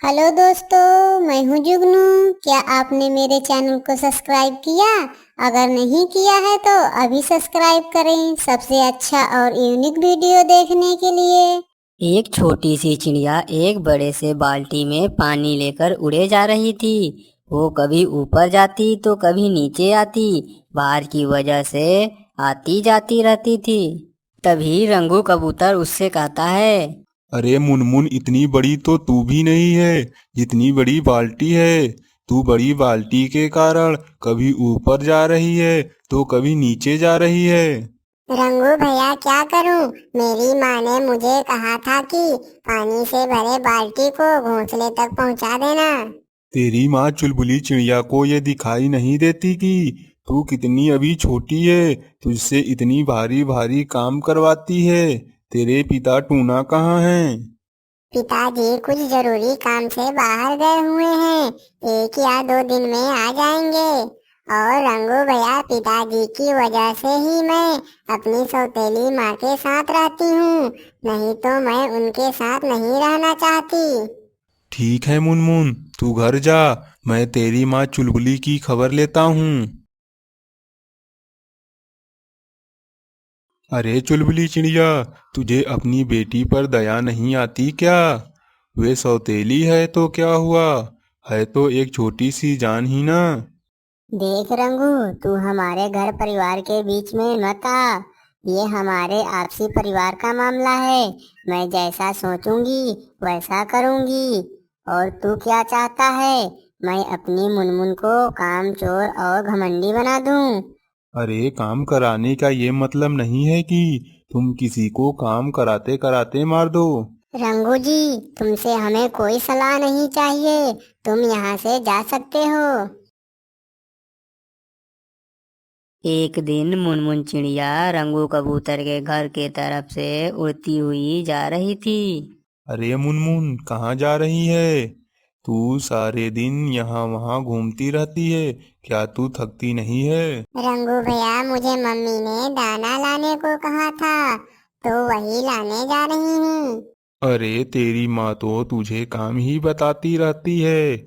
Hello दोस्तों, मैं हूँ जुगनू। क्या आपने मेरे चैनल को सब्सक्राइब किया? अगर नहीं किया है तो अभी सब्सक्राइब करें सबसे अच्छा और यूनिक वीडियो देखने के लिए। एक छोटी सी चिड़िया एक बड़े से बाल्टी में पानी लेकर उड़े जा रही थी। वो कभी ऊपर जाती तो कभी नीचे आती। बाहर की वजह से आती जाती रहती थी। तभी रंगू कबूतर उससे कहता है। अरे मुनमुन, इतनी बड़ी तो तू भी नहीं है जितनी बड़ी बाल्टी है। तू बड़ी बाल्टी के कारण कभी ऊपर जा रही है तो कभी नीचे जा रही है। रंगू भैया, क्या करूं? मेरी माँ ने मुझे कहा था कि पानी से भरे बाल्टी को घोंसले तक पहुंचा देना। तेरी माँ चुलबुली चिड़िया को ये दिखाई नहीं देती कि तू कितनी अभी छोटी है, तुझसे इतनी भारी भारी काम करवाती है। तेरे पिता टूना कहाँ हैं? पिताजी कुछ जरूरी काम से बाहर गए हुए हैं। 1 या 2 दिन में आ जाएंगे। और रंगू भैया, पिताजी की वजह से ही मैं अपनी सौतेली माँ के साथ रहती हूँ। नहीं तो मैं उनके साथ नहीं रहना चाहती। ठीक है मुनमुन, तू घर जा। मैं तेरी माँ चुलबुली की खबर लेता हूँ। अरे चुलबुली चिड़िया, तुझे अपनी बेटी पर दया नहीं आती क्या? वे सौतेली है तो क्या हुआ, है तो एक छोटी सी जान ही ना। देख रंगू, तू हमारे घर परिवार के बीच में मत आ। ये हमारे आपसी परिवार का मामला है। मैं जैसा सोचूंगी वैसा करूंगी। और तू क्या चाहता है? मैं अपनी मुनमुन को कामचोर और घमंडी बना दूं? अरे काम कराने का ये मतलब नहीं है कि तुम किसी को काम कराते कराते मार दो। रंगू जी, तुमसे हमें कोई सलाह नहीं चाहिए। तुम यहाँ से जा सकते हो। एक दिन मुनमुन चिड़िया रंगू कबूतर के घर के तरफ से उड़ती हुई जा रही थी। अरे मुनमुन, कहाँ जा रही है? तू सारे दिन यहाँ वहाँ घूमती रहती है, क्या तू थकती नहीं है? रंगू भैया, मुझे मम्मी ने दाना लाने को कहा था, तो वही लाने जा रही हूँ। अरे तेरी माँ तो तुझे काम ही बताती रहती है।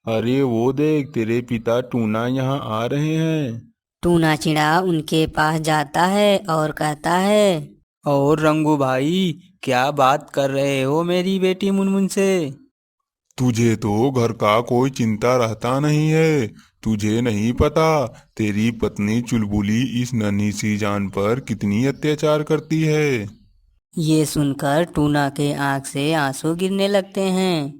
अरे वो देख, तेरे पिता टूना यहाँ आ रहे हैं। टूना चिड़ा उनके पास जाता है और कहता है। और रंगू भाई, क्या बात कर रहे हो मेरी बेटी मुनमुन से? तुझे तो घर का कोई चिंता रहता नहीं है। तुझे नहीं पता, तेरी पत्नी चुलबुली इस नन्ही सी जान पर कितनी अत्याचार करती है। ये सुनकर टूना के आंख से आंसू गिरने लगते हैं।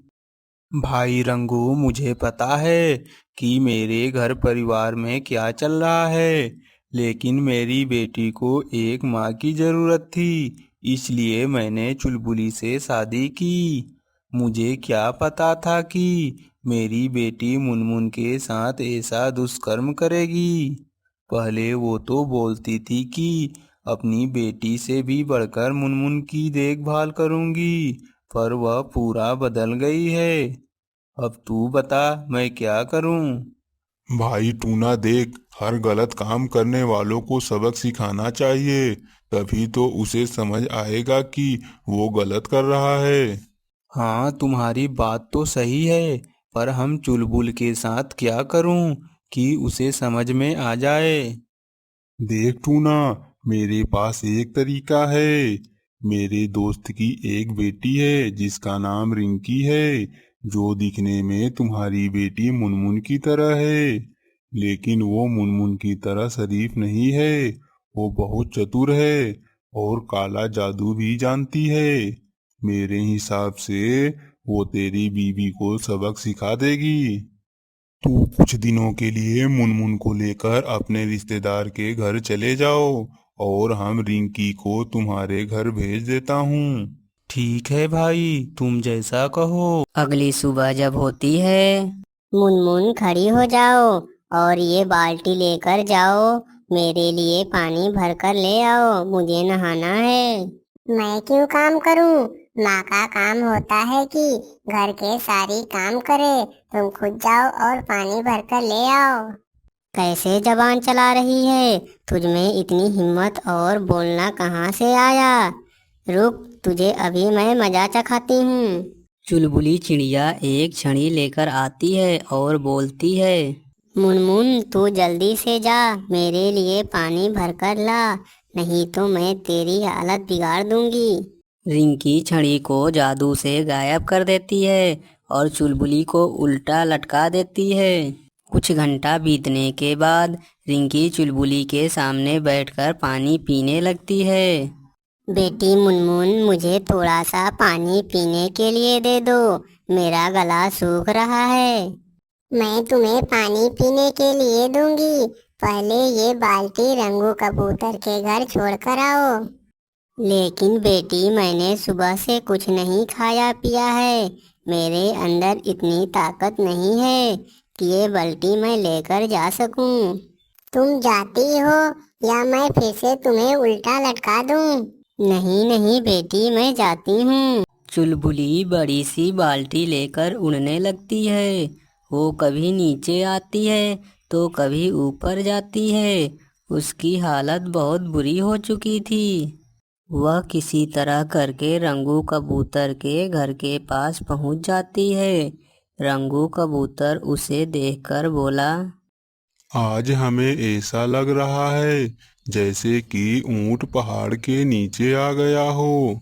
भाई रंगू, मुझे पता है कि मेरे घर परिवार में क्या चल रहा है, लेकिन मेरी बेटी को एक माँ की जरूरत थी, इसलिए मैंने चुलबुली से शादी की। मुझे क्या पता था कि मेरी बेटी मुनमुन के साथ ऐसा दुष्कर्म करेगी। पहले वो तो बोलती थी कि अपनी बेटी से भी बढ़कर मुनमुन की देखभाल करूंगी, पर वह पूरा बदल गई है। अब तू बता, मैं क्या करूं? भाई टूना देख, हर गलत काम करने वालों को सबक सिखाना चाहिए, तभी तो उसे समझ आएगा कि वो गलत कर रहा है। हाँ, तुम्हारी बात तो सही है, पर हम चुलबुल के साथ क्या करूं कि उसे समझ में आ जाए? देख टूना, मेरे पास एक तरीका है। मेरे दोस्त की एक बेटी है जिसका नाम रिंकी है, जो दिखने में तुम्हारी बेटी मुनमुन की तरह है। लेकिन वो मुनमुन की तरह शरीफ नहीं है। वो बहुत चतुर है और काला जादू भी जानती है। मेरे हिसाब से वो तेरी बीवी को सबक सिखा देगी। तू कुछ दिनों के लिए मुनमुन को लेकर अपने रिश्तेदार के घर चले जाओ, और हम रिंकी को तुम्हारे घर भेज देता हूँ। ठीक है भाई, तुम जैसा कहो। अगली सुबह जब होती है। मुनमुन, खड़ी हो जाओ और ये बाल्टी लेकर जाओ। मेरे लिए पानी भरकर ले आओ, मुझे नहाना है। मैं क्यों काम करूं? माँ का काम होता है कि घर के सारी काम करे। तुम खुद जाओ और पानी भरकर ले आओ। कैसे जबान चला रही है? तुझ में इतनी हिम्मत और बोलना कहाँ से आया? रुक, तुझे अभी मैं मजा चखाती हूँ। चुलबुली चिड़िया एक छड़ी लेकर आती है और बोलती है, मुनमुन तू जल्दी से जा, मेरे लिए पानी भरकर ला, नहीं तो मैं तेरी हालत बिगाड़ दूंगी। रिंकी छड़ी को जादू से गायब कर देती है और चुलबुली को उल्टा लटका देती है। कुछ घंटा बीतने के बाद रिंकी चुलबुली के सामने बैठकर पानी पीने लगती है। बेटी मुनमुन, मुझे थोड़ा सा पानी पीने के लिए दे दो, मेरा गला सूख रहा है। मैं तुम्हें पानी पीने के लिए दूंगी, पहले ये बाल्टी रंगू कबूतर के घर छोड़कर आओ। लेकिन बेटी, मैंने सुबह से कुछ नहीं खाया पिया है, मेरे अंदर इतनी ताकत नहीं है कि ये बाल्टी मैं लेकर जा सकूं। तुम जाती हो या मैं फिर से तुम्हें उल्टा लटका दूं? नहीं नहीं बेटी, मैं जाती हूँ। चुलबुली बड़ी सी बाल्टी लेकर उड़ने लगती है। वो कभी नीचे आती है तो कभी ऊपर जाती है। उसकी हालत बहुत बुरी हो चुकी थी। वह किसी तरह करके रंगू कबूतर के घर के पास पहुंच जाती है। रंगू कबूतर उसे देखकर बोला, आज हमें ऐसा लग रहा है जैसे कि ऊंट पहाड़ के नीचे आ गया हो।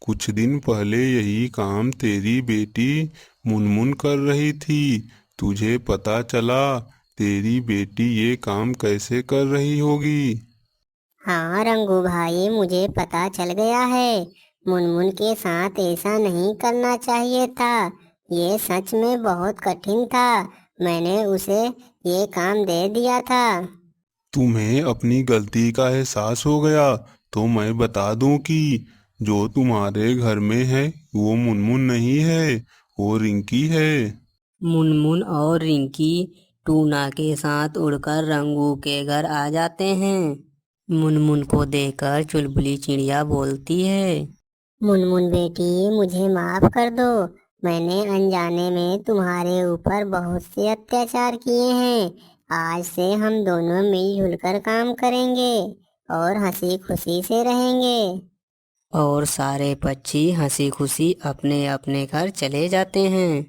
कुछ दिन पहले यही काम तेरी बेटी मुनमुन कर रही थी। तुझे पता चला तेरी बेटी ये काम कैसे कर रही होगी? हाँ रंगू भाई, मुझे पता चल गया है। मुनमुन के साथ ऐसा नहीं करना चाहिए था। ये सच में बहुत कठिन था। मैंने उसे ये काम दे दिया था। तुम्हें अपनी गलती का एहसास हो गया तो मैं बता दूं कि जो तुम्हारे घर में है वो मुनमुन नहीं है, वो रिंकी है। मुनमुन और रिंकी टूना के साथ उड़कर रंगू के घर आ जाते हैं। मुनमुन को देखकर चुलबुली चिड़िया बोलती है, मुनमुन बेटी, मुझे माफ कर दो। मैंने अनजाने में तुम्हारे ऊपर बहुत से अत्याचार किए हैं। आज से हम दोनों मिलजुल कर काम करेंगे और हंसी खुशी से रहेंगे। और सारे पक्षी हंसी खुशी अपने अपने घर चले जाते हैं।